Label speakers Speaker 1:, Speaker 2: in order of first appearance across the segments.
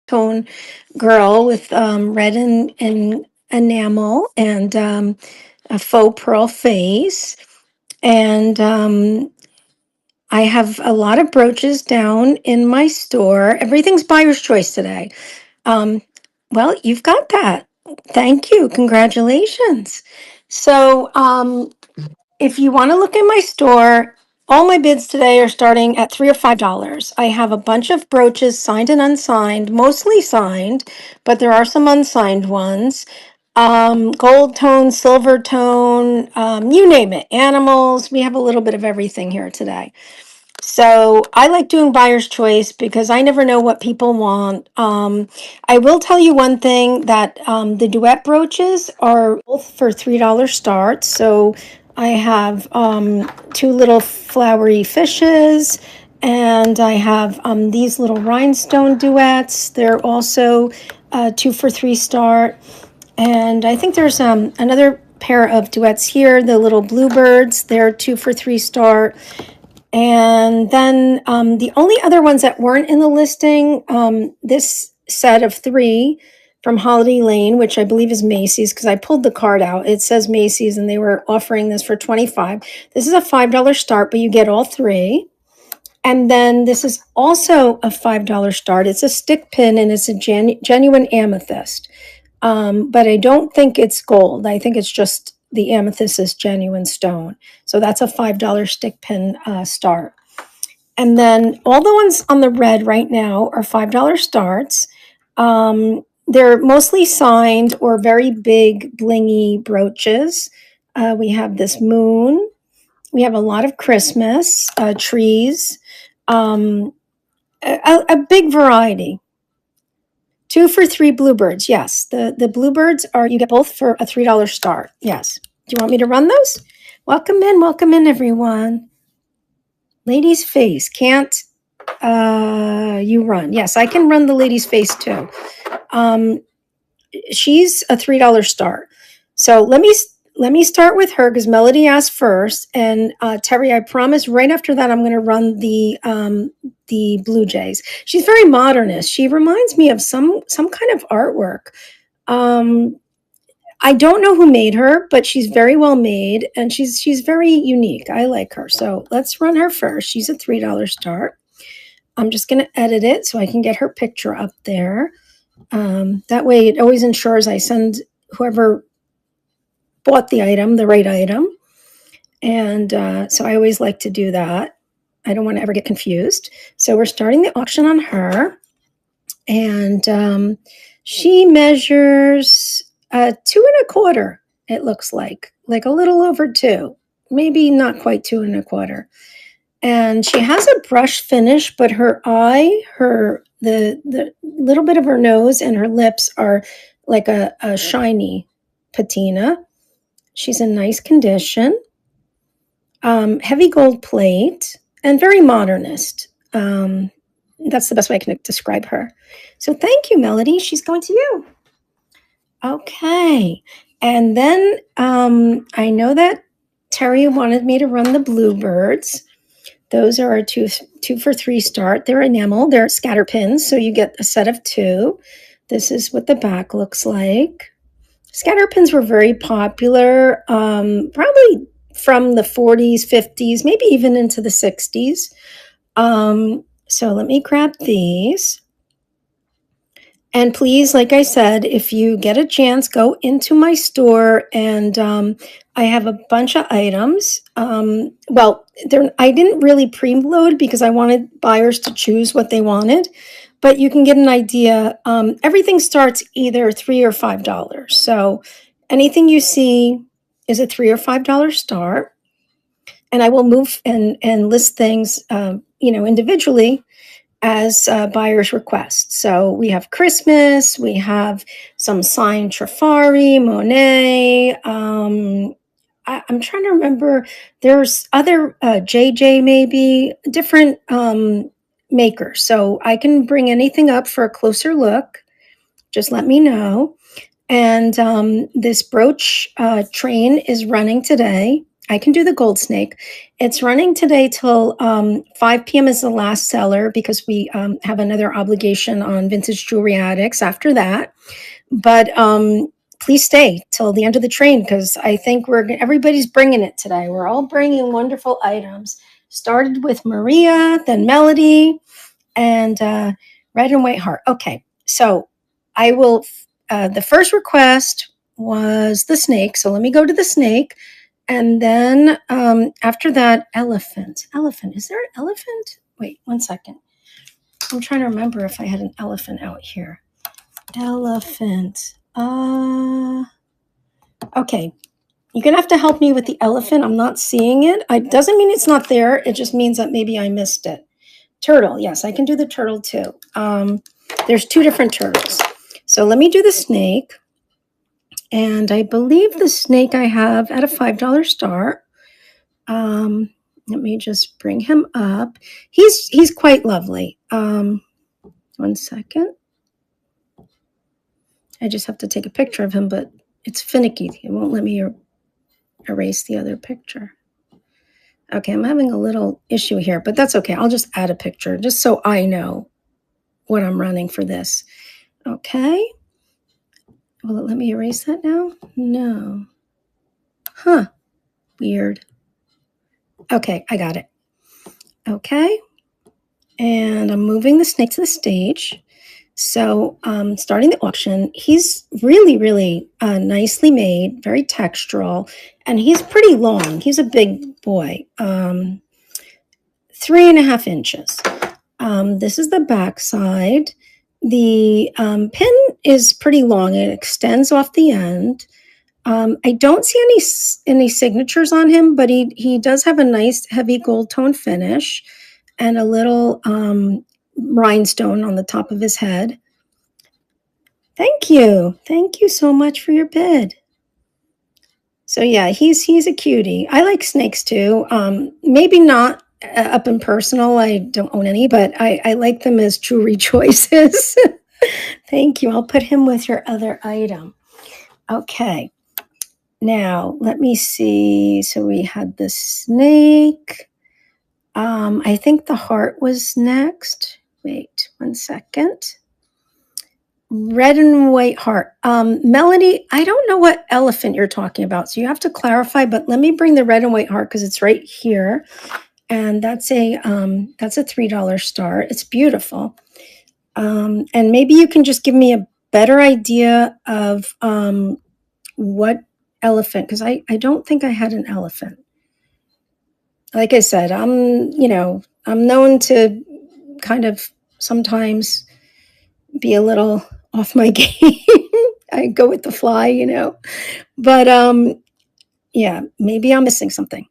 Speaker 1: tone girl with red and enamel and a faux pearl face. And I have a lot of brooches down in my store. Everything's buyer's choice today. Um, well, you've got that. Thank you. Congratulations. So, if you want to look in my store, all my bids today are starting at $3 or $5. I have a bunch of brooches signed and unsigned, mostly signed, but there are some unsigned ones. Gold tone, silver tone, you name it, animals. We have a little bit of everything here today. So I like doing buyer's choice because I never know what people want. I will tell you one thing that the duet brooches are both for $3 start. So I have two little flowery fishes, and I have these little rhinestone duets. They're also 2 for $3 start. And I think there's another pair of duets here, the little bluebirds. They're 2 for $3 start. And then the only other ones that weren't in the listing, this set of 3 from Holiday Lane, which I believe is Macy's, because I pulled the card out. It says Macy's, and they were offering this for $25. This is a $5 start, but you get all 3. And then this is also a $5 start. It's a stick pin, and it's a genuine amethyst. But I don't think it's gold. I think it's just the amethyst is genuine stone. So that's a $5 stick pin start. And then all the ones on the red right now are $5 starts. They're mostly signed or very big blingy brooches. We have this moon. We have a lot of Christmas trees. A big variety. 2 for $3 bluebirds. Yes, the bluebirds are, you get both for a $3 start. Yes. Do you want me to run those? Welcome in, everyone. Lady's face. Can't you run? Yes, I can run the lady's face too. She's a $3 start. So let me start with her because Melody asked first, and Terry, I promise right after that I'm going to run the Blue Jays. She's very modernist. She reminds me of some kind of artwork. I don't know who made her, but she's very well made, and she's very unique. I like her. So let's run her first. She's a $3 start. I'm just going to edit it so I can get her picture up there. That way it always ensures I send whoever bought the item the right item. And so I always like to do that. I don't want to ever get confused. So we're starting the auction on her. And she measures 2 1/4, it looks like a little over 2, maybe not quite 2 1/4. And she has a brush finish, but her eye, the little bit of her nose and her lips are like a shiny patina. She's in nice condition. Heavy gold plate and very modernist. That's the best way I can describe her. So thank you, Melody. She's going to you. Okay. And then I know that Terry wanted me to run the bluebirds. Those are a 2 for $3 start. They're enamel. They're scatter pins, so you get a set of 2. This is what the back looks like. Scatter pins were very popular, probably from the 40s, 50s, maybe even into the 60s. So let me grab these. And please, like I said, if you get a chance, go into my store, and I have a bunch of items. Well, I didn't really preload because I wanted buyers to choose what they wanted, but you can get an idea. Everything starts either $3 or $5. So anything you see is a $3 or $5 start. And I will move and list things, individually as buyers request. So we have Christmas, we have some signed Trifari, Monet. I'm trying to remember. There's other JJ, maybe different makers. So I can bring anything up for a closer look. Just let me know. And this brooch train is running today. I can do the gold snake. It's running today till 5 p.m. is the last seller because we have another obligation on Vintage Jewelry Addicts after that. But please stay till the end of the train because I think everybody's bringing it today. We're all bringing wonderful items. Started with Maria, then Melody, and Red and White Heart. Okay, so I will. The first request was the snake, so let me go to the snake, and then after that, elephant. Elephant. Is there an elephant? Wait, 1 second. I'm trying to remember if I had an elephant out here. Elephant. Okay. You're going to have to help me with the elephant. I'm not seeing it. It doesn't mean it's not there. It just means that maybe I missed it. Turtle. Yes, I can do the turtle too. There's 2 different turtles. So let me do the snake. And I believe the snake I have at a $5 start. Let me just bring him up. He's quite lovely. 1 second. I just have to take a picture of him, but it's finicky. It won't let me erase the other picture. Okay, I'm having a little issue here, but that's okay. I'll just add a picture just so I know what I'm running for this. Okay. Will it let me erase that now? No. Huh. Weird. Okay, I got it. Okay. And I'm moving the snake to the stage. So starting the auction, he's really, really nicely made, very textural, and he's pretty long. He's a big boy, 3.5 inches. This is the back side. The pin is pretty long. It extends off the end. I don't see any signatures on him, but he does have a nice heavy gold tone finish and a little rhinestone on the top of his head. Thank you. Thank you so much for your bid. So yeah, he's a cutie. I like snakes too. Maybe not up and personal. I don't own any, but I like them as jewelry choices. Thank you. I'll put him with your other item. Okay. Now, let me see. So we had the snake. I think the heart was next. Wait 1 second. Red and white heart. Melody, I don't know what elephant you're talking about, so you have to clarify, but let me bring the red and white heart because it's right here. And that's a $3 start. It's beautiful. And maybe you can just give me a better idea of what elephant, because I don't think I had an elephant. Like I said, I'm known to kind of sometimes be a little off my game. I go with the fly, but yeah, maybe I'm missing something.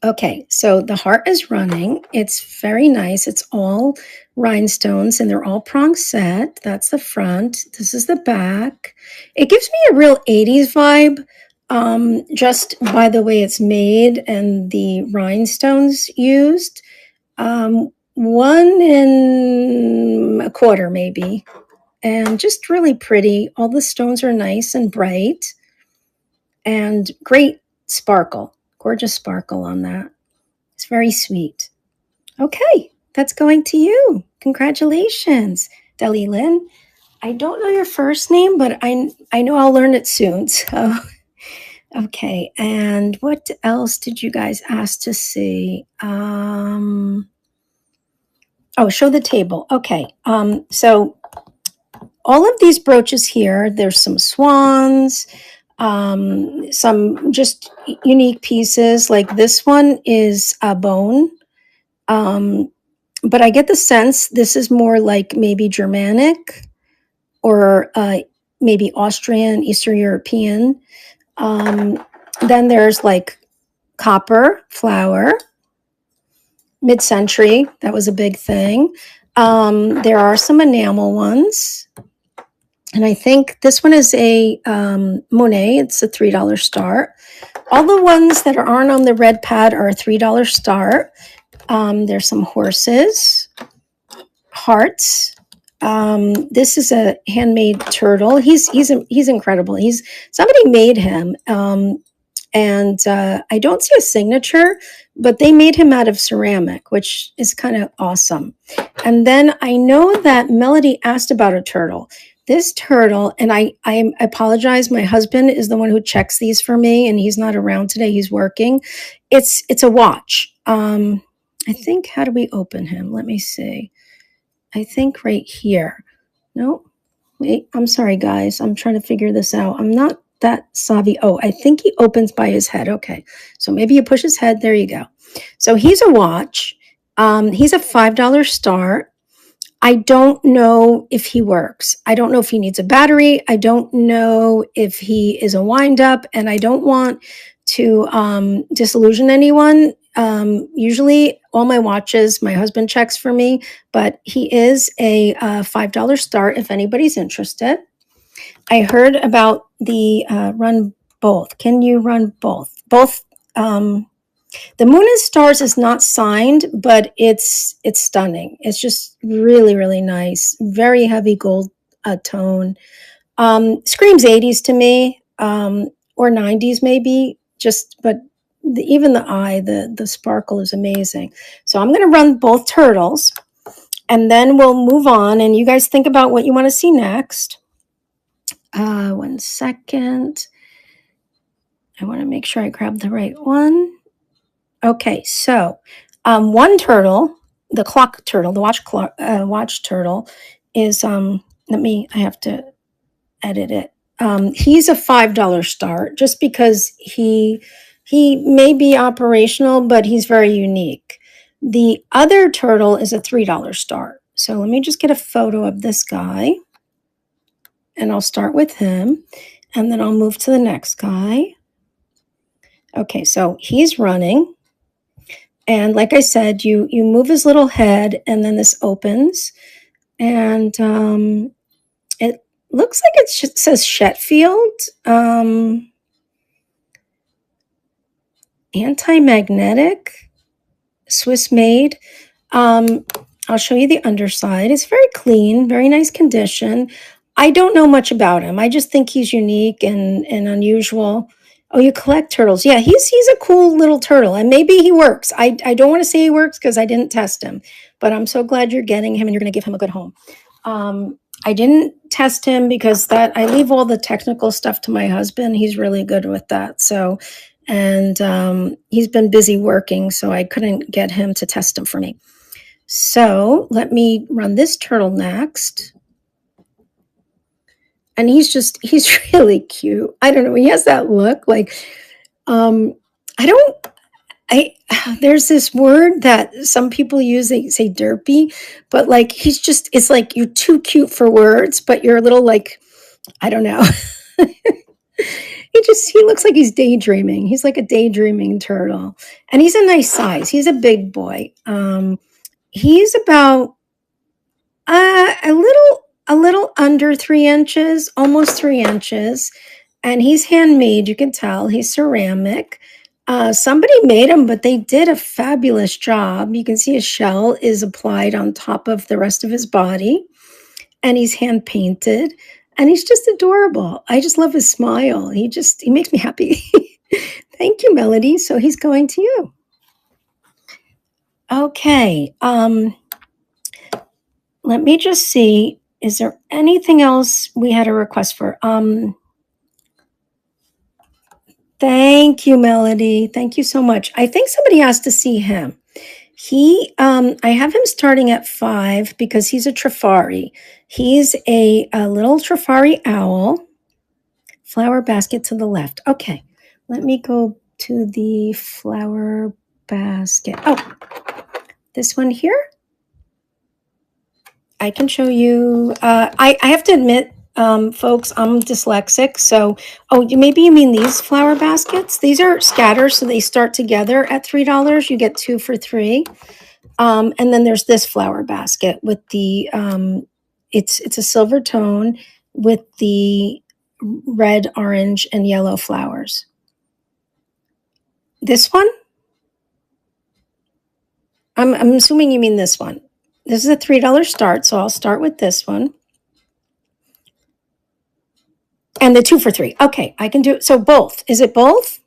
Speaker 1: Okay, so the heart is running. It's very nice. It's all rhinestones and they're all prong set. That's the front. This is the back. It gives me a real 80s vibe, just by the way it's made and the rhinestones used. 1.25 maybe, and just really pretty. All the stones are nice and bright and great sparkle. Gorgeous sparkle on that. It's very sweet. Okay, that's going to you. Congratulations, Deli Lynn. I don't know your first name, but I know I'll learn it soon. So, okay. And what else did you guys ask to see? Oh, show the table. Okay. So all of these brooches here, there's some swans, some just unique pieces. Like this one is a bone. But I get the sense this is more like maybe Germanic or maybe Austrian, Eastern European. Then there's like copper, flower, mid-century. That was a big thing. There are some enamel ones. And I think this one is a Monet. It's a $3 start. All the ones that aren't on the red pad are a $3 start. There's some horses, hearts. This is a handmade turtle. He's incredible. Somebody made him, And I don't see a signature, but they made him out of ceramic, which is kind of awesome. And then I know that Melody asked about a turtle. This turtle, and I apologize. My husband is the one who checks these for me, and he's not around today. He's working. It's a watch. I think, how do we open him? Let me see. I think right here. No, wait. I'm sorry, guys. I'm trying to figure this out. I'm not that savvy. Oh, I think he opens by his head. Okay, so maybe you push his head. There you go. So he's a watch. He's a $5 start. I don't know if he works. I don't know if he needs a battery. I don't know if he is a wind up, and I don't want to disillusion anyone. Usually, all my watches, my husband checks for me, but he is a $5 start if anybody's interested. I heard about the run both. Can you run both? Both. The Moon and Stars is not signed, but it's stunning. It's just really, really nice. Very heavy gold tone. Screams 80s to me, or 90s maybe. But even the eye, the sparkle is amazing. So I'm going to run both turtles, and then we'll move on. And you guys think about what you want to see next. 1 second. I want to make sure I grab the right one. Okay, so one turtle, the clock turtle, the watch turtle, is I have to edit it. He's a $5 start, just because he may be operational, but he's very unique. The other turtle is a $3 start. So let me just get a photo of this guy, and I'll start with him, and then I'll move to the next guy. Okay, so he's running. And like I said, you move his little head, and then this opens, and it looks like it says Sheffield, anti-magnetic, Swiss made. I'll show you the underside. It's very clean, very nice condition. I don't know much about him. I just think he's unique and unusual. Oh, you collect turtles. Yeah, he's a cool little turtle, and maybe he works. I don't want to say he works because I didn't test him, but I'm so glad you're getting him and you're going to give him a good home. I didn't test him because I leave all the technical stuff to my husband. He's really good with that. So, and he's been busy working, so I couldn't get him to test him for me. So let me run this turtle next. And he's really cute. I don't know. He has that look like, there's this word that some people use, they say derpy, but like, it's like you're too cute for words, but you're a little like, I don't know. He looks like he's daydreaming. He's like a daydreaming turtle, and he's a nice size. He's a big boy. He's about a little under 3 inches, almost 3 inches, and he's handmade. You can tell he's ceramic. Somebody made him, but they did a fabulous job. You can see his shell is applied on top of the rest of his body, and he's hand painted, and he's just adorable. I just love his smile. He makes me happy. Thank you, Melody. So he's going to you. Okay. Let me just see. Is there anything else we had a request for? Thank you, Melody. Thank you so much. I think somebody asked to see him. I have him starting at 5 because he's a Trifari. He's a little Trifari owl. Flower basket to the left. Okay, let me go to the flower basket. Oh, this one here. I can show you. I have to admit, folks, I'm dyslexic. So, maybe you mean these flower baskets? These are scatters, so they start together at $3. You get 2 for $3. And then there's this flower basket with the, it's a silver tone with the red, orange, and yellow flowers. This one? I'm assuming you mean this one. This is a $3 start, so I'll start with this one. And the 2 for $3. Okay, I can do it. So both. Is it both?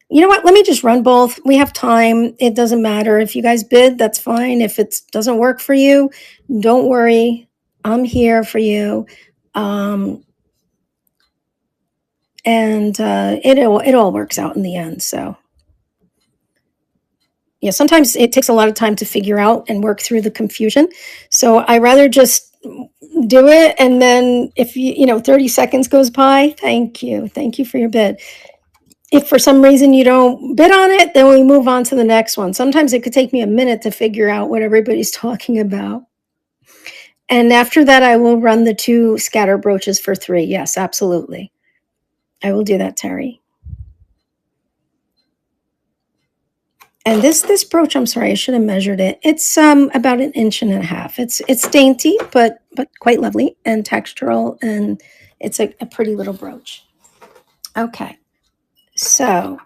Speaker 1: You know what? Let me just run both. We have time. It doesn't matter. If you guys bid, that's fine. If it doesn't work for you, don't worry. I'm here for you. Um, and it all works out in the end. So yeah, sometimes it takes a lot of time to figure out and work through the confusion. So I rather just do it, and then if 30 seconds goes by, thank you for your bid. If for some reason you don't bid on it, then we move on to the next one. Sometimes it could take me a minute to figure out what everybody's talking about. And after that, I will run the 2 scatter brooches for 3. Yes, absolutely. I will do that, Terry. And this brooch, I'm sorry, I should have measured it. It's about 1.5 inches. It's dainty, but quite lovely and textural, and it's a pretty little brooch. Okay, so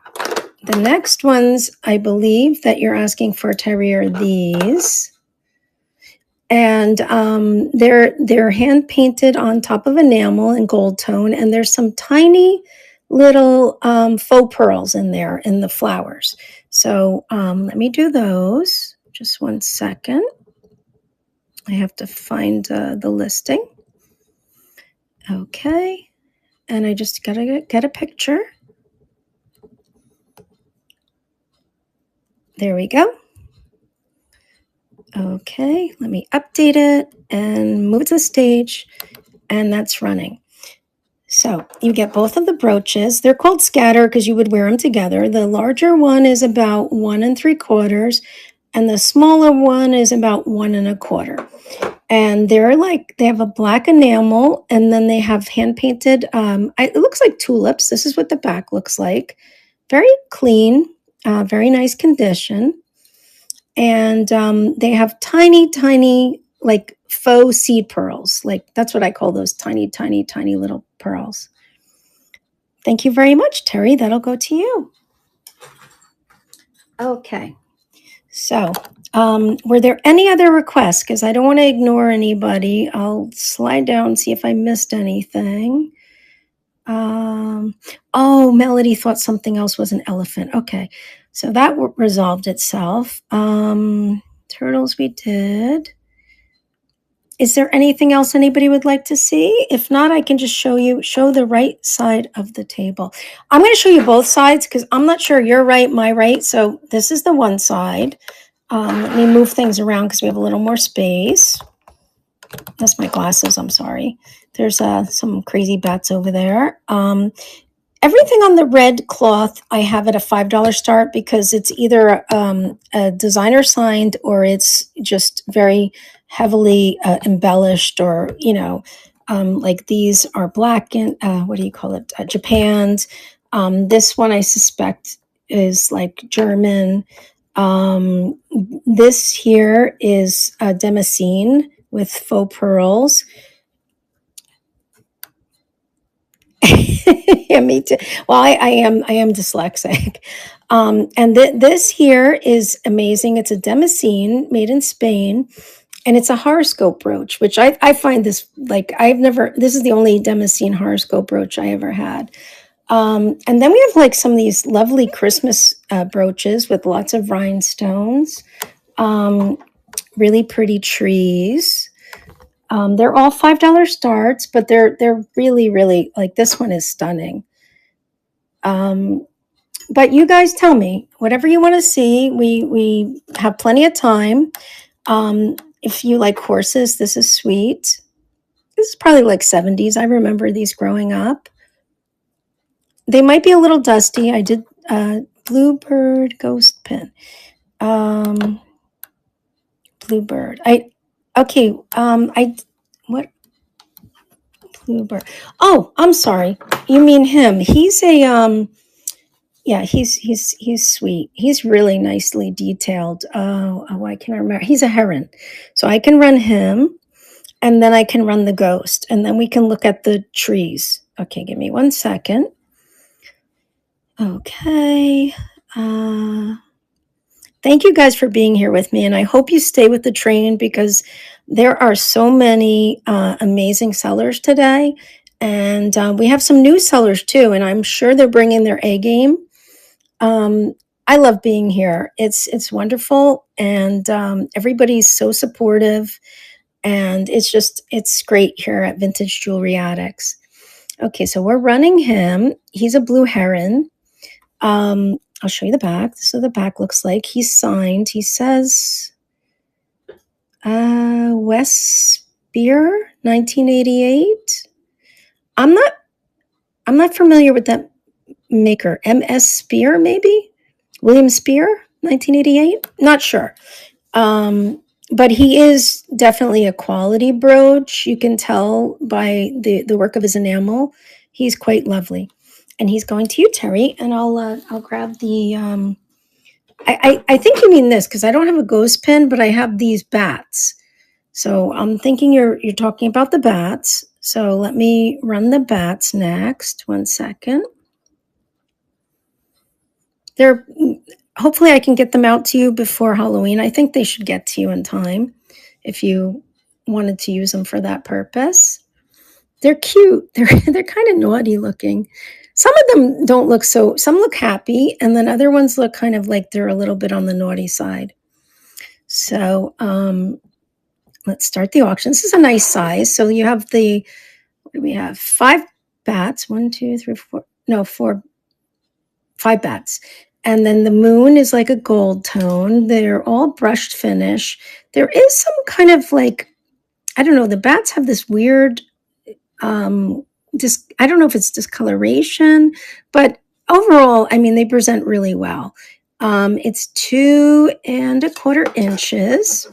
Speaker 1: the next ones I believe that you're asking for, Terry, are these. And they're hand painted on top of enamel in gold tone, and there's some tiny little faux pearls in there in the flowers. So let me do those. Just 1 second. I have to find the listing. Okay, and I just gotta get a picture. There we go. Okay, let me update it and move it to the stage, and that's running. So you get both of the brooches. They're called scatter because you would wear them together. The larger one is about 1 3/4, and the smaller one is about 1 1/4. And they have a black enamel, and then they have hand painted. It looks like tulips. This is what the back looks like. Very clean, very nice condition. And they have tiny, tiny, like faux seed pearls. Like that's what I call those tiny, tiny, tiny little pearls. Thank you very much, Terry. That'll go to you. Okay. So, were there any other requests? Because I don't want to ignore anybody. I'll slide down and see if I missed anything. Oh, Melody thought something else was an elephant. Okay. So that resolved itself. Turtles we did. Is there anything else anybody would like to see? If not, I can just show the right side of the table. I'm going to show you both sides because I'm not sure you're right, my right. So this is the one side. Let me move things around because we have a little more space. That's my glasses, I'm sorry. There's some crazy bats over there. Everything on the red cloth, I have at a $5 start because it's either a designer signed or it's just very heavily embellished, or like these are black and what do you call it? Japan's. This one I suspect is like German. This here is Damascene with faux pearls. Yeah, me too. Well, I am dyslexic. And this here is amazing. It's a Damascene made in Spain, and it's a horoscope brooch, which I find this, like, this is the only Damascene horoscope brooch I ever had. And then we have like some of these lovely Christmas brooches with lots of rhinestones, really pretty trees. They're all $5 starts, but they're really, really, like, this one is stunning. But you guys tell me whatever you want to see. We have plenty of time. If you like horses, this is sweet. This is probably like 70s. I remember these growing up. They might be a little dusty. I did Bluebird ghost pin. Bluebird. What? Bluebird. Oh, I'm sorry. You mean him. He's a yeah, he's sweet. He's really nicely detailed. Why can't I remember? He's a heron. So I can run him, and then I can run the ghost, and then we can look at the trees. Okay, give me 1 second. Okay. Thank you guys for being here with me, and I hope you stay with the train because there are so many amazing sellers today, and we have some new sellers too, and I'm sure they're bringing their A game. Um, I love being here. It's wonderful, and everybody's so supportive, and it's great here at Vintage Jewelry Addicts. Okay, so we're running him. He's a blue heron. I'll show you the back. This is what the back looks like. He's signed. He says West Spear, 1988. I'm not I'm not familiar with that maker. MS Spear, maybe? William Spear, 1988? Not sure. Um, but he is definitely a quality brooch. You can tell by the work of his enamel. He's quite lovely. And he's going to you, Terry, and I'll grab the I think you mean this because I don't have a ghost pin, but I have these bats. So I'm thinking you're talking about the bats. So let me run the bats next. 1 second. They're hopefully I can get them out to you before Halloween. I think they should get to you in time if you wanted to use them for that purpose. They're cute. They're kind of naughty looking. Some of them don't look so, some look happy, and then other ones look kind of like they're a little bit on the naughty side. So let's start the auction. This is a nice size. So you have what do we have? 5 bats. 1, 2, 3, 4. No, 4, 5 bats. And then the moon is like a gold tone. They're all brushed finish. There is some kind of like, I don't know, the bats have this weird, I don't know if it's discoloration, but overall, I mean, they present really well. It's 2¼ inches.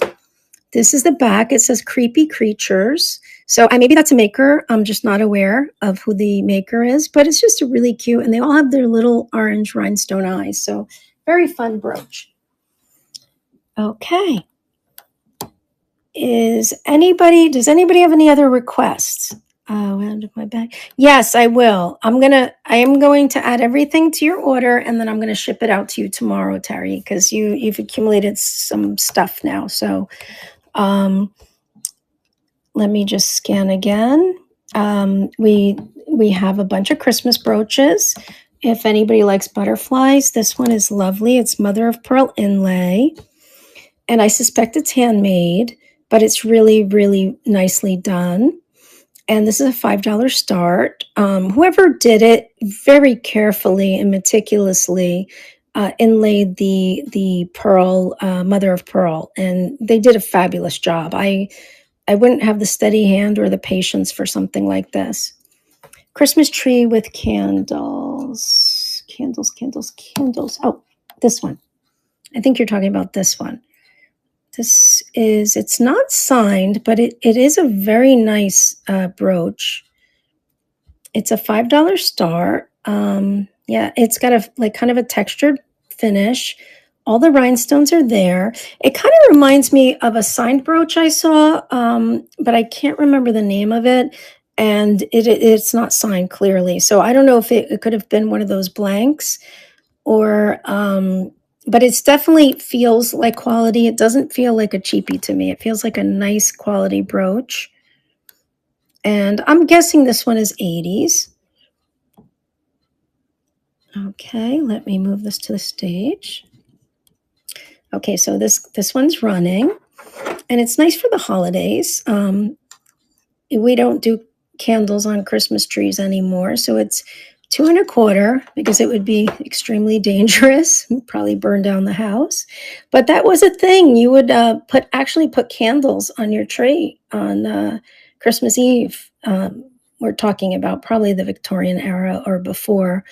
Speaker 1: This is the back. It says Creepy Creatures. So maybe that's a maker. I'm just not aware of who the maker is, but it's just a really cute, and they all have their little orange rhinestone eyes. So very fun brooch. Okay. Does anybody have any other requests? Out of my bag. Yes, I will. I am going to add everything to your order, and then I'm going to ship it out to you tomorrow, Terry, because you've accumulated some stuff now. So let me just scan again. We have a bunch of Christmas brooches. If anybody likes butterflies, this one is lovely. It's mother of pearl inlay, and I suspect it's handmade, but it's really, really nicely done. And this is a $5 start. Whoever did it very carefully and meticulously inlaid the pearl, mother of pearl, and they did a fabulous job. I wouldn't have the steady hand or the patience for something like this. Christmas tree with candles. Candles. Oh, this one. I think you're talking about this one. It's not signed, but it is a very nice brooch. It's a $5 start. Yeah, it's got a kind of a textured finish. All the rhinestones are there. It kind of reminds me of a signed brooch I saw, but I can't remember the name of it. And it's not signed clearly. So I don't know if it could have been one of those blanks or but it's definitely feels like quality. It doesn't feel like a cheapie to me. It feels like a nice quality brooch. And I'm guessing this one is 80s. Okay, let me move this to the stage. Okay, so this one's running, and it's nice for the holidays. We don't do candles on Christmas trees anymore, so it's 2¼ because it would be extremely dangerous, probably burn down the house. But that was a thing. You would actually put candles on your tree on Christmas Eve. We're talking about probably the Victorian era or before.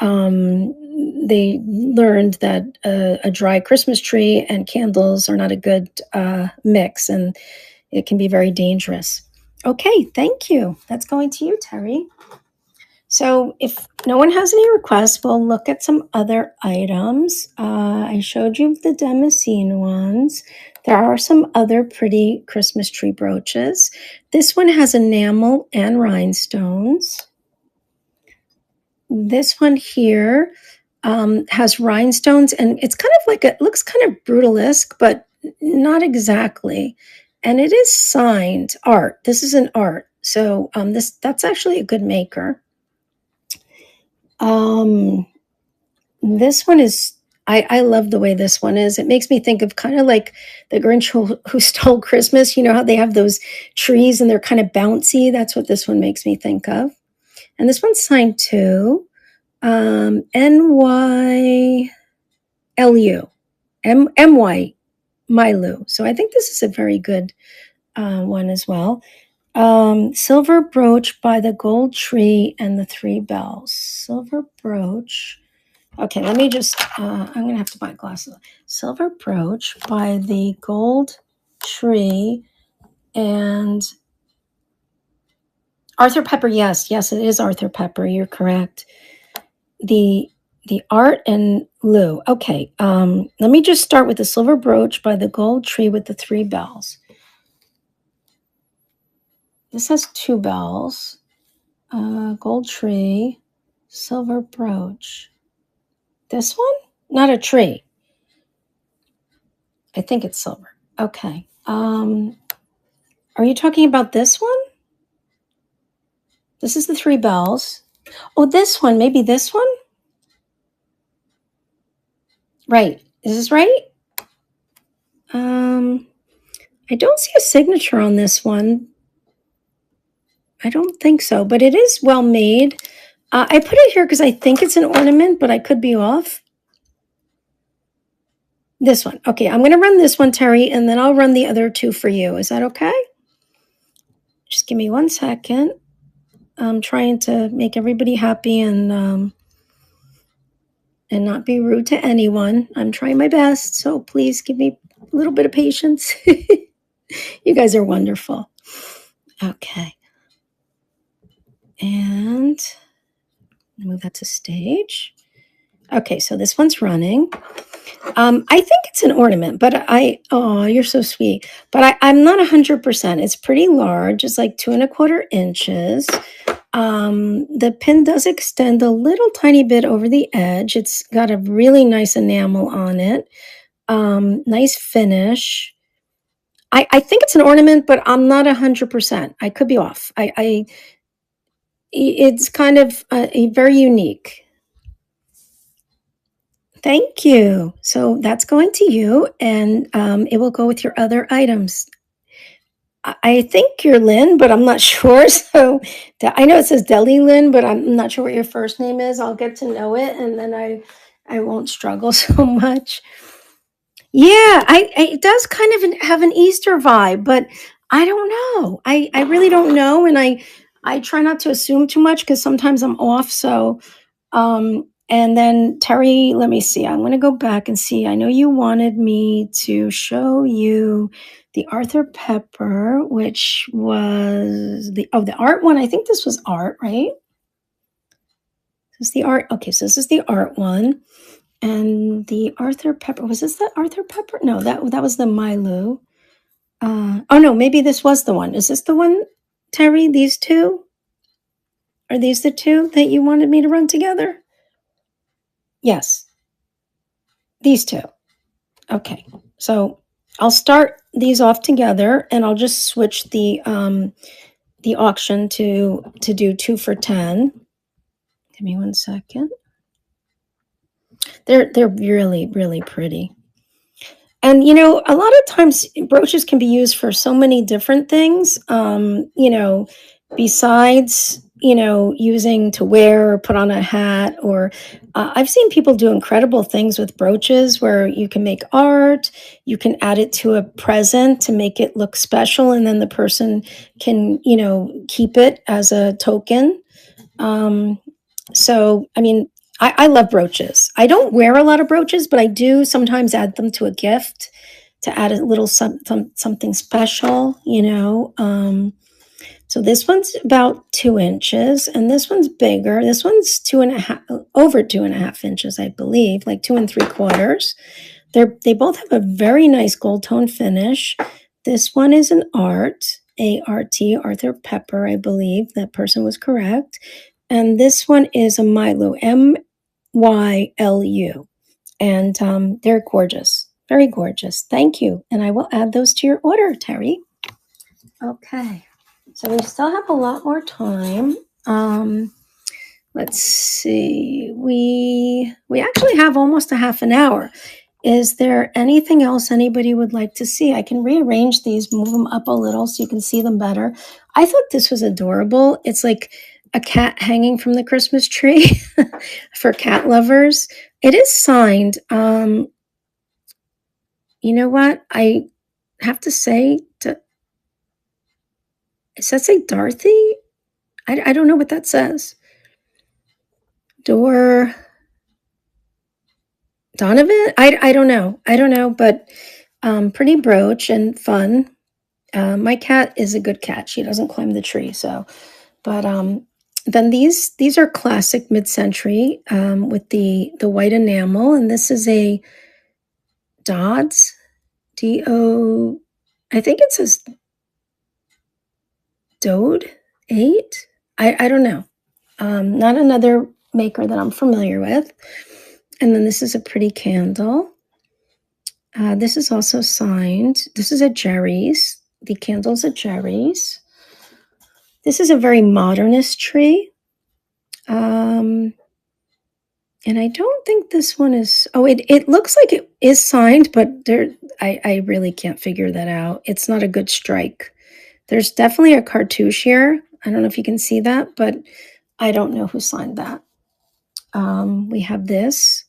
Speaker 1: They learned that a dry Christmas tree and candles are not a good mix, and it can be very dangerous. Okay, thank you. That's going to you, Terry. So if no one has any requests, we'll look at some other items. I showed you the Damascene ones. There are some other pretty Christmas tree brooches. This one has enamel and rhinestones. This one here has rhinestones, and it's kind of like it looks kind of brutalesque, but not exactly. And it is signed art. This is an art. So that's actually a good maker. This one is, I love the way this one is. It makes me think of kind of like the Grinch who stole Christmas. You know how they have those trees and they're kind of bouncy? That's what this one makes me think of. And this one's signed to NYLU, MY Mylu. So I think this is a very good one as well. Silver brooch by the gold tree and the three bells. Silver brooch. Okay, let me just, I'm going to have to buy glasses. Silver brooch by the gold tree and Arthur Pepper. Yes, it is Arthur Pepper. You're correct. The art and Lou. Okay, let me just start with the silver brooch by the gold tree with the three bells. This has two bells. Gold tree, silver brooch. This one? Not a tree. I think it's silver. Okay. Are you talking about this one? This is the three bells. Oh, this one. Maybe this one? Right. Is this right? I don't see a signature on this one. I don't think so, but it is well made. I put it here because I think it's an ornament, but I could be off. This one. Okay, I'm going to run this one, Terry, and then I'll run the other two for you. Is that okay? Just give me 1 second. I'm trying to make everybody happy and not be rude to anyone. I'm trying my best, so please give me a little bit of patience. You guys are wonderful. Okay. And move that to stage. Okay, so this one's running. I think it's an ornament, but you're so sweet. But I'm not 100%. It's pretty large. It's like 2¼ inches. The pin does extend a little tiny bit over the edge. It's got a really nice enamel on it. Nice finish. I think it's an ornament, but I'm not 100%. I could be off. It's kind of very unique. Thank you. So that's going to you, and it will go with your other items. I think you're Lynn, but I'm not sure. So I know it says Deli Lynn, but I'm not sure what your first name is. I'll get to know it, and then I won't struggle so much. Yeah, it does kind of have an Easter vibe, but I don't know. I really don't know, and I try not to assume too much because sometimes I'm off. So and then Terry, let me see. I'm going to go back and see. I know you wanted me to show you the Arthur Pepper, which was the art one. I think this was art, right? This is the art. Okay, so this is the art one. And the Arthur Pepper, was this the Arthur Pepper? No, that was the Mylu. Oh no, maybe this was the one. Is this the one, Terry? These two? Are these the two that you wanted me to run together? Yes. These two. Okay. So I'll start these off together and I'll just switch the auction to do 2 for 10. Give me 1 second. They're really, really pretty. And, you know, a lot of times brooches can be used for so many different things, you know, besides, you know, using to wear or put on a hat. Or I've seen people do incredible things with brooches where you can make art, you can add it to a present to make it look special, and then the person can, you know, keep it as a token. So, I mean, I love brooches. I don't wear a lot of brooches, but I do sometimes add them to a gift to add a little something special, you know. So this one's about 2 inches, and this one's bigger. This one's 2.5, over 2.5 inches, I believe, like 2 3/4. They both have a very nice gold tone finish. This one is an art, A-R-T, Arthur Pepper, I believe. That person was correct. And this one is a Mylu, MYLU. And they're gorgeous, very gorgeous. Thank you. And I will add those to your order, Terry. Okay. So we still have a lot more time. Let's see. We actually have almost a half an hour. Is there anything else anybody would like to see? I can rearrange these, move them up a little so you can see them better. I thought this was adorable. It's like a cat hanging from the Christmas tree for cat lovers. It is signed. You know what? I have to say, does that say Dorothy? I don't know what that says. Dor Donovan? I don't know. I don't know, but pretty brooch and fun. My cat is a good cat. She doesn't climb the tree, so. But then these are classic mid-century with the white enamel, and this is a Dodds D-O. I think it says Dode 8. I don't know. Not another maker that I'm familiar with. And then this is a pretty candle. This is also signed. This is a Jerry's. The candle's a Jerry's. This is a very modernist tree. And I don't think this one is, oh, it looks like it is signed, but I really can't figure that out. It's not a good strike. There's definitely a cartouche here. I don't know if you can see that, but I don't know who signed that. We have this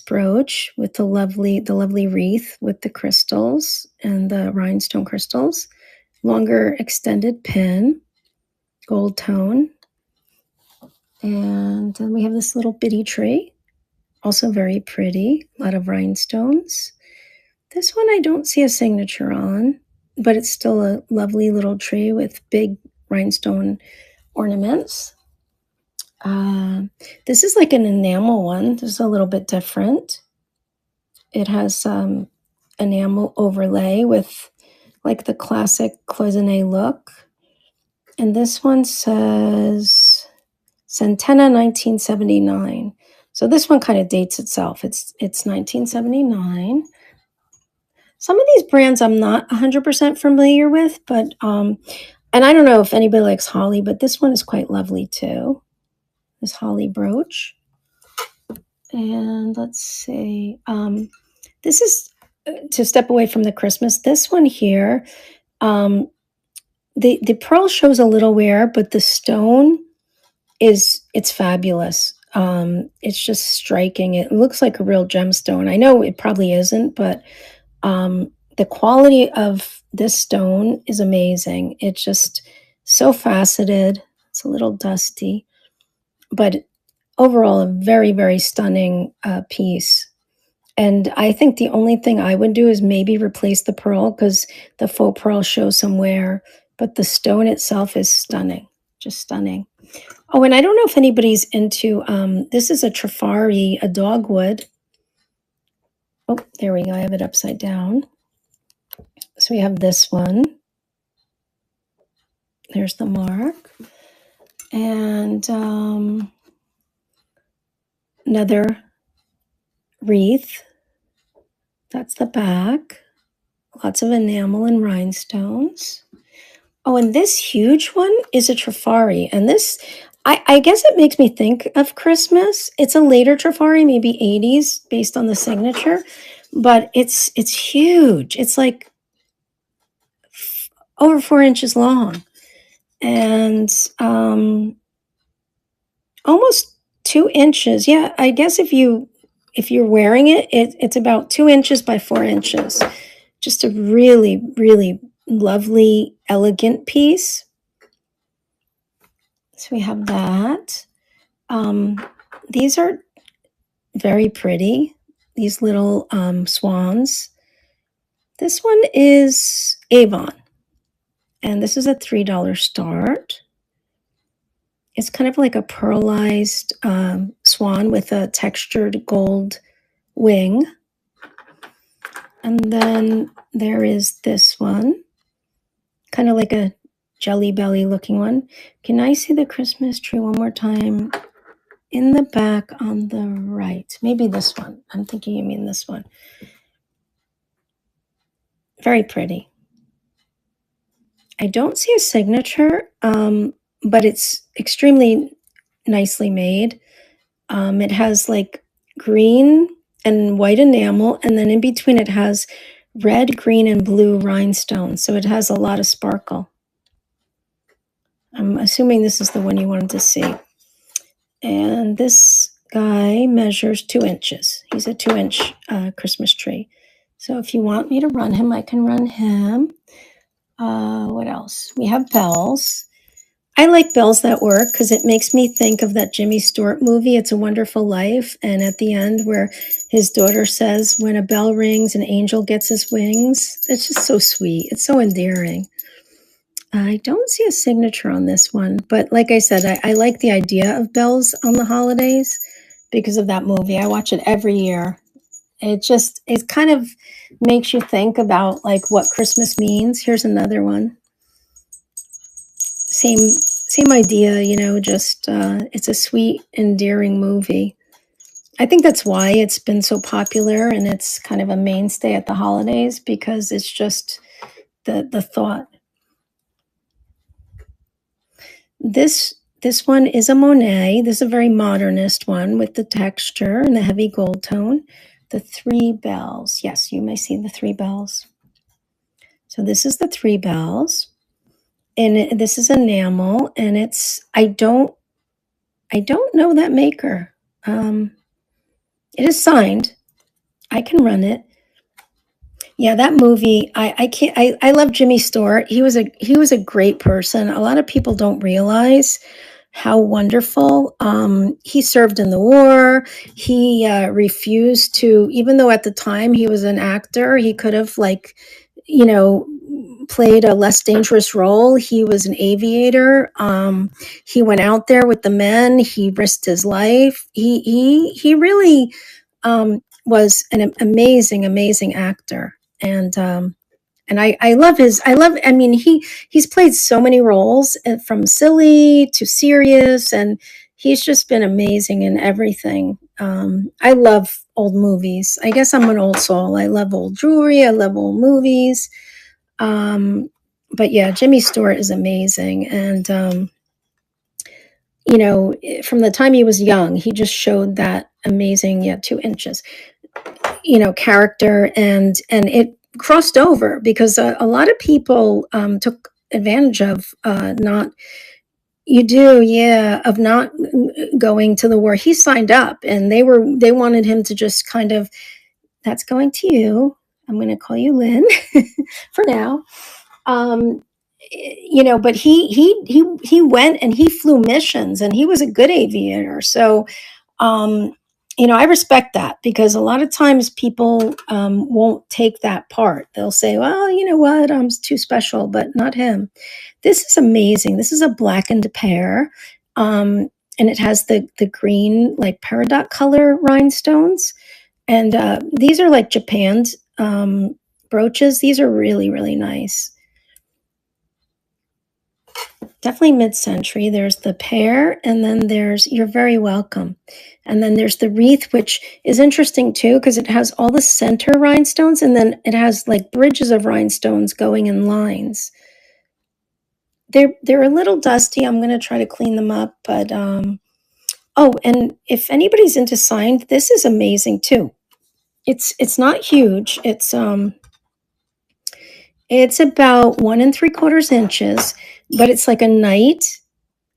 Speaker 1: brooch with the lovely wreath with the crystals and the rhinestone crystals. Longer extended pin, gold tone. And then we have this little bitty tree, also very pretty, a lot of rhinestones. This one I don't see a signature on, but it's still a lovely little tree with big rhinestone ornaments. This is like an enamel one. This is a little bit different. It has enamel overlay with like the classic cloisonne look. And this one says Centenna 1979. So this one kind of dates itself. It's 1979. Some of these brands I'm not 100% familiar with, but and I don't know if anybody likes holly, but this one is quite lovely too. This holly brooch. And let's see. This is to step away from the Christmas. This one here, the pearl shows a little wear, but the stone it's fabulous. It's just striking. It looks like a real gemstone. I know it probably isn't, but the quality of this stone is amazing. It's just so faceted. It's a little dusty, but overall a very, very stunning piece. And I think the only thing I would do is maybe replace the pearl because the faux pearl shows some wear, but the stone itself is stunning, just stunning. Oh, and I don't know if anybody's into, this is a Trifari, a dogwood. Oh, there we go. I have it upside down. So we have this one. There's the mark. And another wreath. That's the back. Lots of enamel and rhinestones. Oh, and this huge one is a Trifari. And this, I guess it makes me think of Christmas. It's a later Trifari, maybe 80s, based on the signature. But it's huge. It's like over 4 inches long. And almost 2 inches. Yeah, I guess if you're wearing it, it's about 2 inches by 4 inches. Just a really, really lovely, elegant piece. So we have that. These are very pretty. These little swans. This one is Avon. And this is a $3 start. It's kind of like a pearlized swan with a textured gold wing. And then there is this one, kind of like a jelly belly looking one. Can I see the Christmas tree one more time? In the back on the right. Maybe this one. I'm thinking you mean this one. Very pretty. I don't see a signature, but it's extremely nicely made. It has like green and white enamel, and then in between it has red, green, and blue rhinestones. So it has a lot of sparkle. I'm assuming this is the one you wanted to see. And this guy measures 2 inches. He's a 2-inch Christmas tree. So if you want me to run him, I can run him. What else? We have bells. I like bells that work because it makes me think of that Jimmy Stewart movie, It's a Wonderful Life. And at the end, where his daughter says, when a bell rings, an angel gets his wings. It's just so sweet. It's so endearing. I don't see a signature on this one, but like I said, I like the idea of bells on the holidays because of that movie. I watch it every year. It kind of makes you think about like what Christmas means. Here's another one. Same idea, just it's a sweet, endearing movie. I think that's why it's been so popular and it's kind of a mainstay at the holidays because it's just the thought. This one is a Monet. This is a very modernist one with the texture and the heavy gold tone. The 3 bells. Yes, you may see the 3 bells. So this is the 3 bells. And this is enamel, and I don't know that maker. It is signed. I can run it. Yeah, that movie. I can't. I love Jimmy Stewart. He was a great person. A lot of people don't realize how wonderful. He served in the war. He refused to, even though at the time he was an actor, he could have you know, played a less dangerous role. He was an aviator. He went out there with the men. He risked his life. He really was an amazing, amazing actor. And I love I mean, he's played so many roles from silly to serious, and he's just been amazing in everything. I love old movies. I guess I'm an old soul. I love old jewelry. I love old movies. But yeah, Jimmy Stewart is amazing. And, from the time he was young, he just showed that amazing, 2 inches, character, and it crossed over because a lot of people took advantage of not you do yeah of not going to the war. He signed up and they wanted him to just kind of, that's going to you, I'm going to call you Lynn for now. um but he went and he flew missions and he was a good aviator. So um, I respect that because a lot of times people won't take that part. They'll say, well, you know what, I'm too special, but not him. This is amazing. This is a blackened pear. And it has the green, like peridot color rhinestones. And these are like Japan's brooches. These are really, really nice. Definitely mid-century. There's the pear, and then there's You're Very Welcome. And then there's the wreath, which is interesting too, because it has all the center rhinestones, and then it has like bridges of rhinestones going in lines. They're a little dusty. I'm gonna try to clean them up, but oh, and if anybody's into signed, this is amazing too. It's not huge. It's about 1 3/4 inches, but it's like a knight,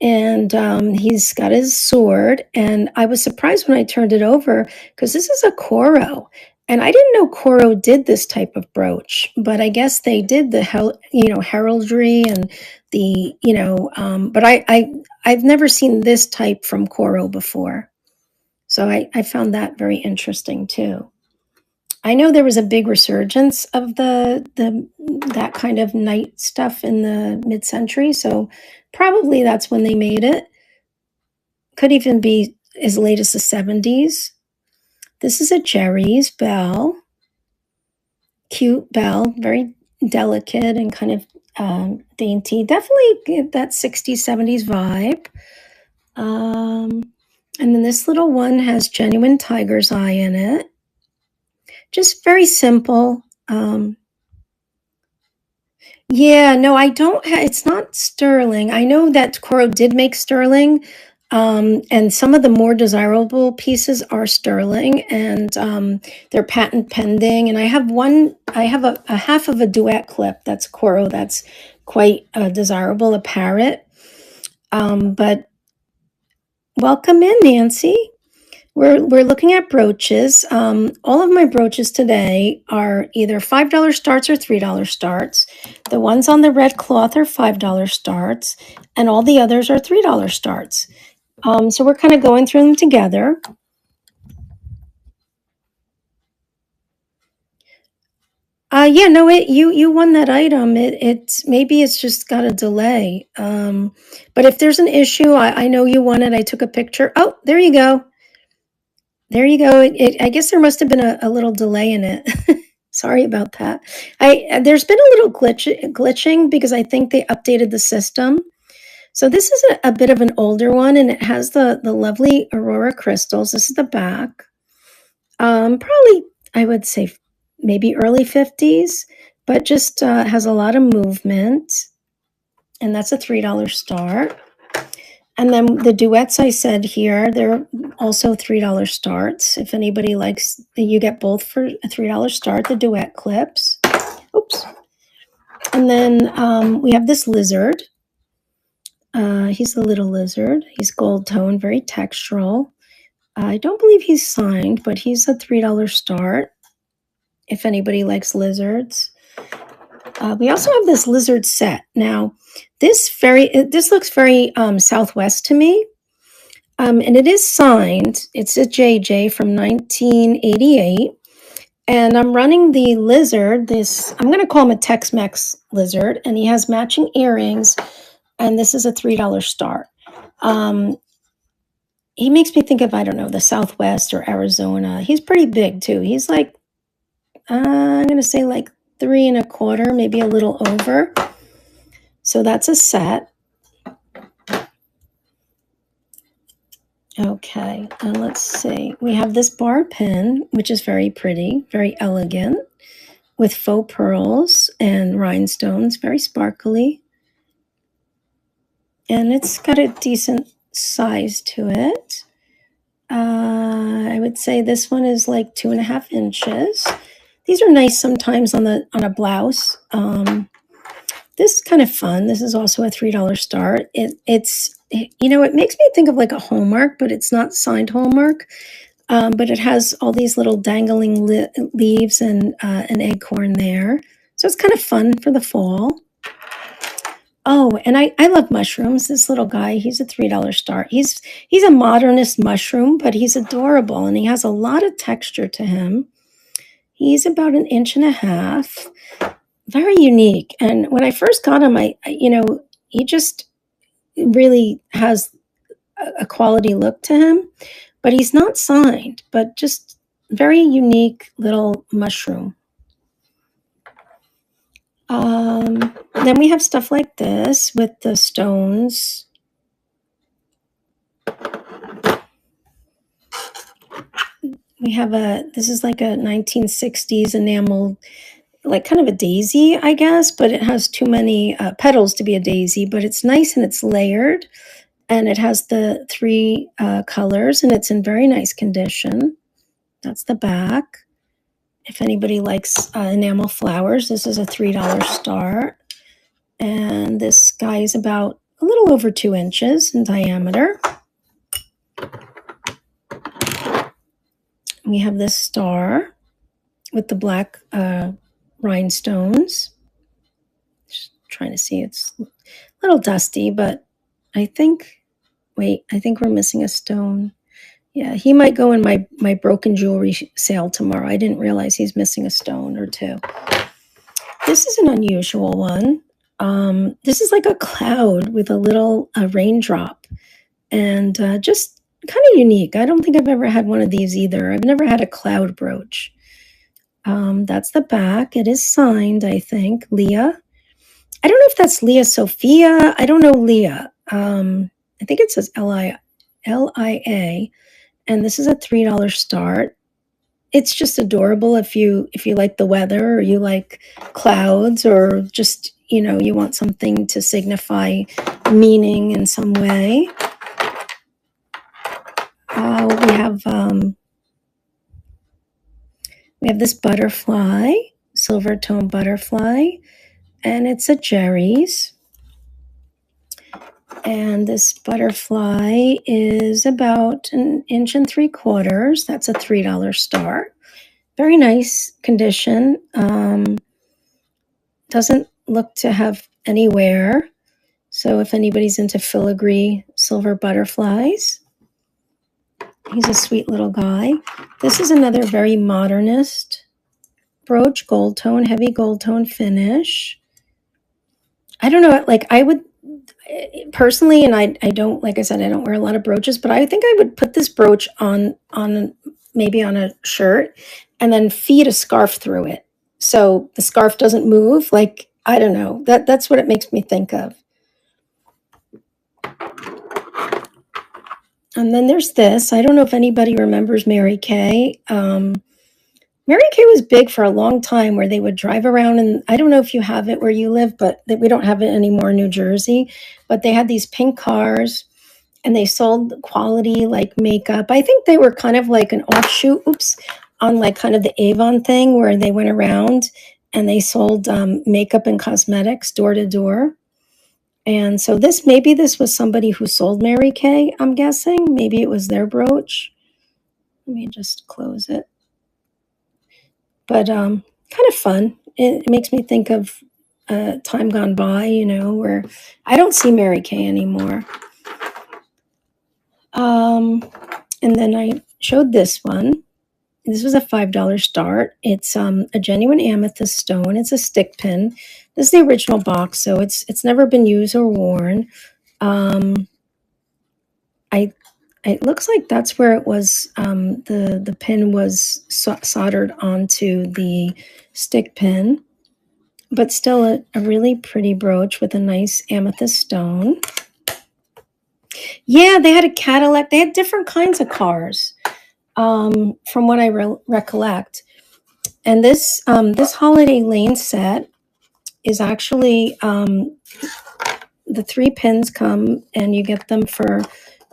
Speaker 1: and he's got his sword. And I was surprised when I turned it over because this is a Coro, and I didn't know Coro did this type of brooch, but I guess they did the heraldry and the but I've never seen this type from Coro before, so I found that very interesting too. I know there was a big resurgence of the that kind of night stuff in the mid-century, so probably that's when they made it. Could even be as late as the 70s. This is a Jerry's bell. Cute bell, very delicate and kind of dainty. Definitely get that 60s, 70s vibe. And then this little one has genuine tiger's eye in it. Just very simple. Yeah, no, I don't it's not sterling. I know that Coro did make sterling. And some of the more desirable pieces are sterling, and they're patent pending. And I have a half of a duet clip that's coral that's quite desirable, a parrot. But welcome in, Nancy. We're looking at brooches. All of my brooches today are either $5 starts or $3 starts. The ones on the red cloth are $5 starts, and all the others are $3 starts. So we're kind of going through them together. Yeah, no, you won that item. It's maybe it's just got a delay. But if there's an issue, I know you won it. I took a picture. Oh, there you go. There you go. I guess there must have been a little delay in it. Sorry about that. There's been a little glitching because I think they updated the system. So this is a bit of an older one, and it has the lovely Aurora crystals. This is the back. Probably I would say maybe early 50s, but just has a lot of movement, and that's a $3 start. And then the duets I said here, they're also $3 starts. If anybody likes, you get both for a $3 start, the duet clips. Oops. And then we have this lizard. He's a little lizard. He's gold tone, very textural. I don't believe he's signed, but he's a $3 start if anybody likes lizards. We also have this lizard set. Now, this looks very Southwest to me, and it is signed. It's a JJ from 1988, and I'm running the lizard. I'm going to call him a Tex-Mex lizard, and he has matching earrings, and this is a $3 start. He makes me think of, I don't know, the Southwest or Arizona. He's pretty big too. He's like, I'm going to say like 3 1/4, maybe a little over. So that's a set. Okay, and let's see. We have this bar pin, which is very pretty, very elegant, with faux pearls and rhinestones, very sparkly. And it's got a decent size to it. I would say this one is like 2.5 inches. These are nice sometimes on a blouse. This is kind of fun. This is also a $3 start. It makes me think of like a Hallmark, but it's not signed Hallmark. But it has all these little dangling leaves and an acorn there. So it's kind of fun for the fall. Oh, and I love mushrooms. This little guy, he's a $3 start. He's a modernist mushroom, but he's adorable, and he has a lot of texture to him. He's about 1.5 inches, very unique. And when I first got him, he just really has a quality look to him, but he's not signed, but just very unique little mushroom. Then we have stuff like this with the stones. We have this is like a 1960s enamel, like kind of a daisy, I guess, but it has too many petals to be a daisy, but it's nice and it's layered, and it has the 3 colors, and it's in very nice condition. That's the back. If anybody likes enamel flowers, this is a $3 start. And this guy is about a little over 2 inches in diameter. We have this star with the black rhinestones. Just trying to see, it's a little dusty, but I think we're missing a stone. Yeah, he might go in my broken jewelry sale tomorrow. I didn't realize he's missing a stone or 2. This is an unusual one. This is like a cloud with a little raindrop, and just kind of unique. I don't think I've ever had one of these either. I've never had a cloud brooch. That's the back. It is signed, I think, Leah. I don't know if that's Leah Sophia. I don't know Leah. I think it says Lia, and this is a $3 start. It's just adorable if you like the weather, or you like clouds, or just, you want something to signify meaning in some way. We have this butterfly, silver tone butterfly, and it's a Jerry's. And this butterfly is about 1.75 inches. That's a $3 start. Very nice condition. Doesn't look to have any wear. So if anybody's into filigree silver butterflies, he's a sweet little guy. This is another very modernist brooch, gold tone, heavy gold tone finish. I don't know, like I would personally, and I don't, like I said, I don't wear a lot of brooches, but I think I would put this brooch on maybe on a shirt and then feed a scarf through it. So the scarf doesn't move. Like, I don't know, that's what it makes me think of. And then there's this. I don't know if anybody remembers Mary Kay. Mary Kay was big for a long time where they would drive around, and I don't know if you have it where you live, but we don't have it anymore in New Jersey. But they had these pink cars and they sold quality like makeup. I think they were kind of like an offshoot, on like kind of the Avon thing where they went around and they sold makeup and cosmetics door to door. And so maybe this was somebody who sold Mary Kay, I'm guessing. Maybe it was their brooch. Let me just close it. But kind of fun. It makes me think of time gone by, where I don't see Mary Kay anymore. And then I showed this one. This was a $5 start. It's a genuine amethyst stone. It's a stick pin. This is the original box, so it's never been used or worn. It looks like that's where it was. The pin was soldered onto the stick pin, but still a really pretty brooch with a nice amethyst stone. Yeah, they had a Cadillac. They had different kinds of cars, from what I recollect. And this Holiday Lane set is actually the 3 pins come and you get them for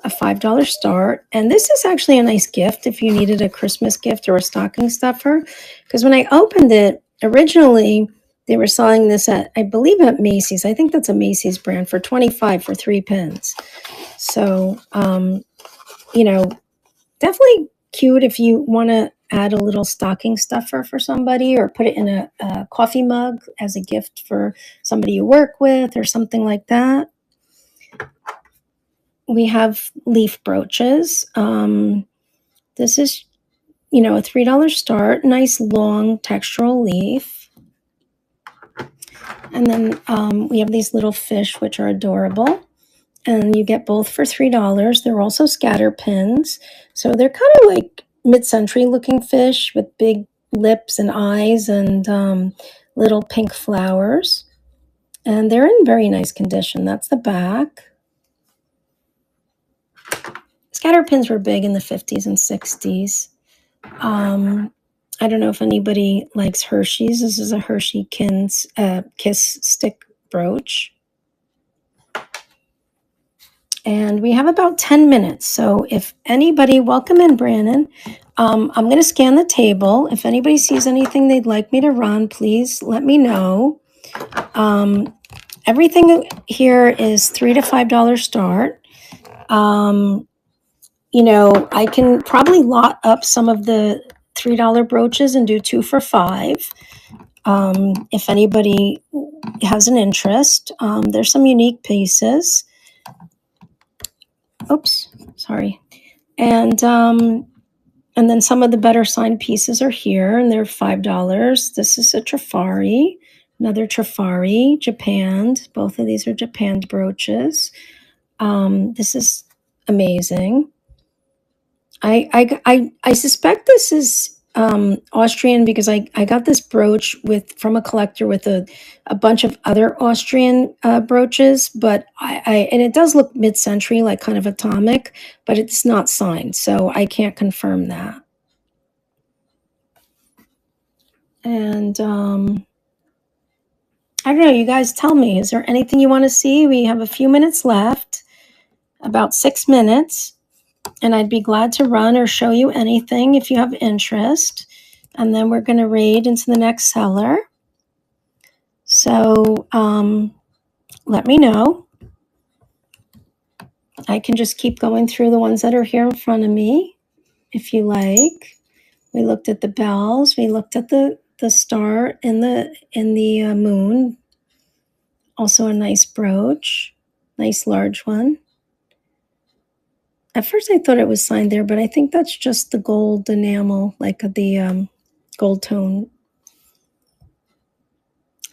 Speaker 1: a $5 start. And this is actually a nice gift if you needed a Christmas gift or a stocking stuffer. Because when I opened it, originally they were selling this at, I believe, at Macy's. I think that's a Macy's brand for $25 for 3 pins. So, definitely cute if you want to add a little stocking stuffer for somebody or put it in a coffee mug as a gift for somebody you work with or something like that. We have leaf brooches. This is, a $3 start, nice long textural leaf. And then we have these little fish, which are adorable. And you get both for $3. They're also scatter pins. So they're kind of like mid-century looking fish with big lips and eyes and little pink flowers. And they're in very nice condition. That's the back. Scatter pins were big in the 50s and 60s. I don't know if anybody likes Hershey's. This is a Hershey Kiss stick brooch. And we have about 10 minutes. So if anybody, welcome in, Brandon. I'm going to scan the table. If anybody sees anything they'd like me to run, please let me know. Everything here is $3 to $5 start. I can probably lot up some of the $3 brooches and do 2 for $5. If anybody has an interest, there's some unique pieces. Oops, sorry. And then some of the better signed pieces are here, and they're $5. This is a Trifari, another Trifari, japanned. Both of these are japanned brooches. This is amazing. I suspect this is Austrian because I got this brooch from a collector with a bunch of other Austrian brooches, but and it does look mid-century, like kind of atomic, but it's not signed, so I can't confirm that. And I don't know, you guys tell me, is there anything you want to see? We have a few minutes left, about 6 minutes. And I'd be glad to run or show you anything if you have interest. And then we're going to raid into the next seller. So let me know. I can just keep going through the ones that are here in front of me if you like. We looked at the bells. We looked at the star in the moon. Also a nice brooch, nice large one. At first I thought it was signed there, but I think that's just the gold enamel, like the gold tone.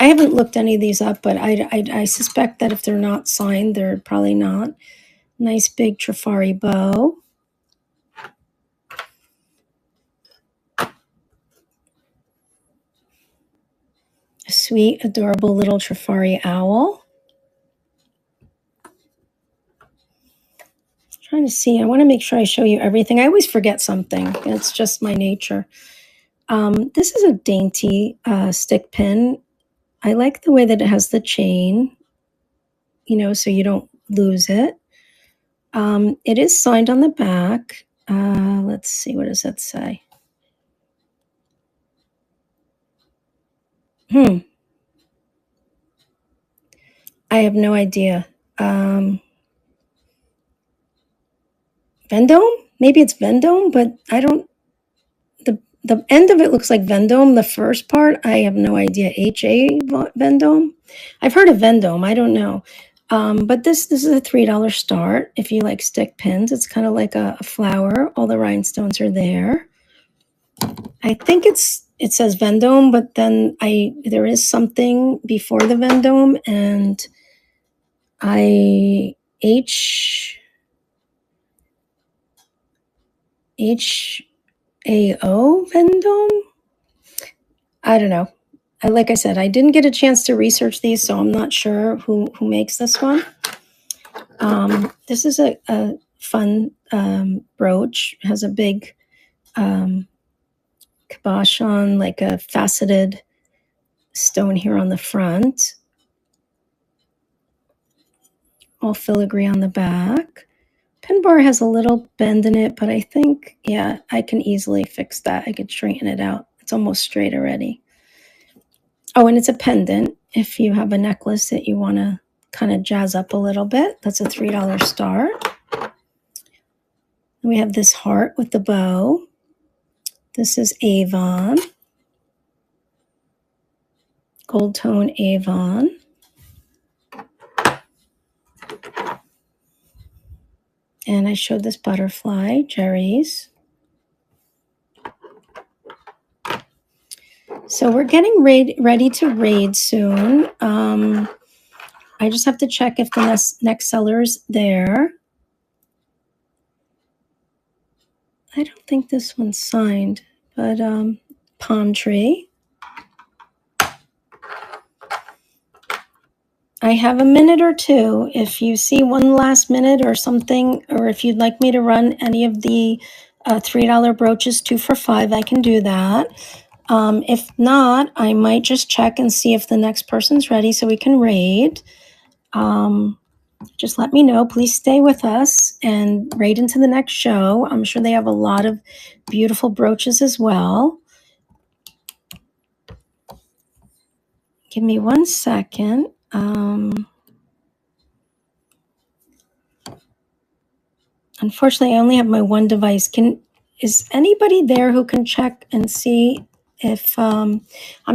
Speaker 1: I haven't looked any of these up, but I suspect that if they're not signed, they're probably not. Nice big Trifari bow. A sweet, adorable little Trifari owl. Trying to see. I want to make sure I show you everything. I always forget something. It's just my nature. This is a dainty stick pin. I like the way that it has the chain, so you don't lose it. It is signed on the back. Let's see. What does that say? I have no idea. Vendome? Maybe it's Vendome, but I don't. The end of it looks like Vendome. The first part, I have no idea. HA Vendome? I've heard of Vendome. I don't know. But this is a $3 start. If you like stick pins, it's kind of like a flower. All the rhinestones are there. I think it says Vendome, but then there is something before the Vendome, and HAO Vendome? I don't know. Like I said, I didn't get a chance to research these, so I'm not sure who makes this one. This is a fun brooch. It has a big cabochon, like a faceted stone here on the front. All filigree on the back. Pin bar has a little bend in it, but I think, yeah, I can easily fix that. I could straighten it out. It's almost straight already. Oh, and it's a pendant. If you have a necklace that you want to kind of jazz up a little bit, that's a $3 start. We have this heart with the bow. This is Avon. Gold tone Avon. And I showed this butterfly, Jerry's. So we're getting ready to raid soon. I just have to check if the next seller's there. I don't think this one's signed, but palm tree. I have a minute or two. If you see one last minute or something, or if you'd like me to run any of the $3 brooches 2 for $5, I can do that. If not, I might just check and see if the next person's ready so we can raid. Just let me know. Please stay with us and raid into the next show. I'm sure they have a lot of beautiful brooches as well. Give me 1 second. Unfortunately, I only have my one device. Is anybody there who can check and see if I'm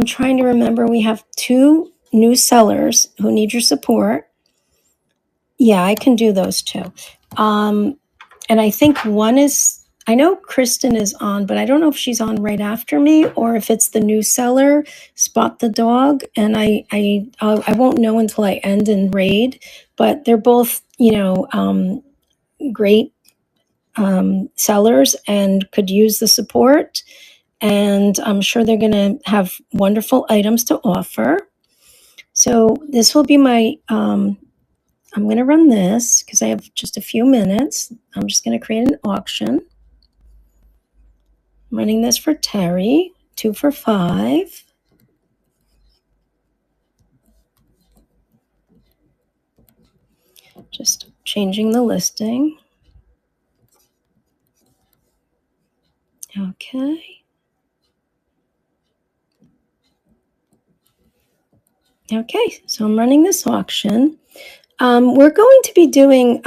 Speaker 1: trying to remember? We have 2 new sellers who need your support. Yeah, I can do those 2. And I think one is, I know Kristen is on, but I don't know if she's on right after me or if it's the new seller, Spot the Dog. And I won't know until I end and raid, but they're both, great sellers and could use the support. And I'm sure they're going to have wonderful items to offer. So this will be my, I'm going to run this because I have just a few minutes. I'm just going to create an auction. I'm running this for Terry, 2 for $5. Just changing the listing. Okay. Okay, so I'm running this auction. We're going to be doing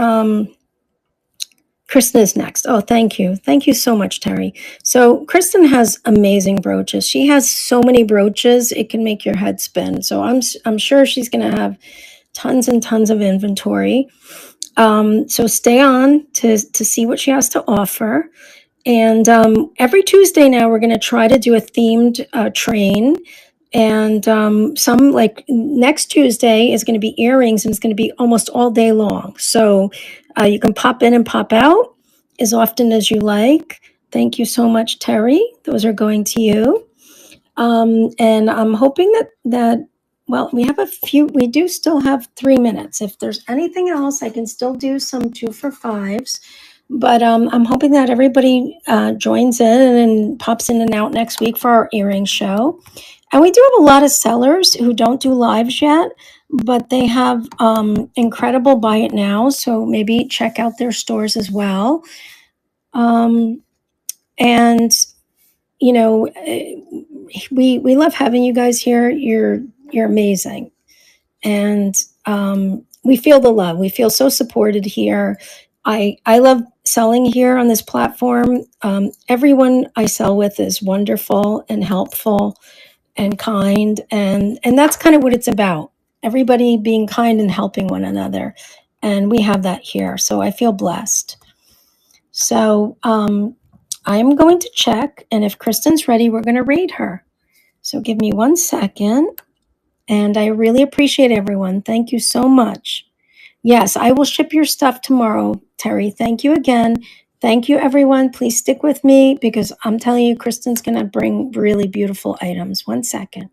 Speaker 1: Kristen is next. Oh, thank you. Thank you so much, Terry. So Kristen has amazing brooches. She has so many brooches, it can make your head spin. So I'm sure she's going to have tons and tons of inventory. So stay on to see what she has to offer. And every Tuesday now, we're going to try to do a themed train. And some, like next Tuesday, is going to be earrings, and it's going to be almost all day long. So you can pop in and pop out as often as you like. Thank you so much, Terry. Those are going to you. And I'm hoping that well, we do still have 3 minutes. If there's anything else, I can still do some 2 for 5s. But I'm hoping that everybody joins in and pops in and out next week for our earring show. And we do have a lot of sellers who don't do lives yet, but they have incredible buy it now. So maybe check out their stores as well. And you know, we love having you guys here. You're amazing, and we feel the love. We feel so supported here. I love selling here on this platform. Everyone I sell with is wonderful and helpful and kind, and that's kind of what it's about. Everybody being kind and helping one another, and we have that here. So I feel blessed. So I'm going to check, and if Kristen's ready, we're going to rate her. So give me 1 second, and I really appreciate everyone. Thank you so much. Yes, I will ship your stuff tomorrow, Terry. Thank you again. Thank you, everyone. Please stick with me because I'm telling you, Kristen's going to bring really beautiful items. 1 second.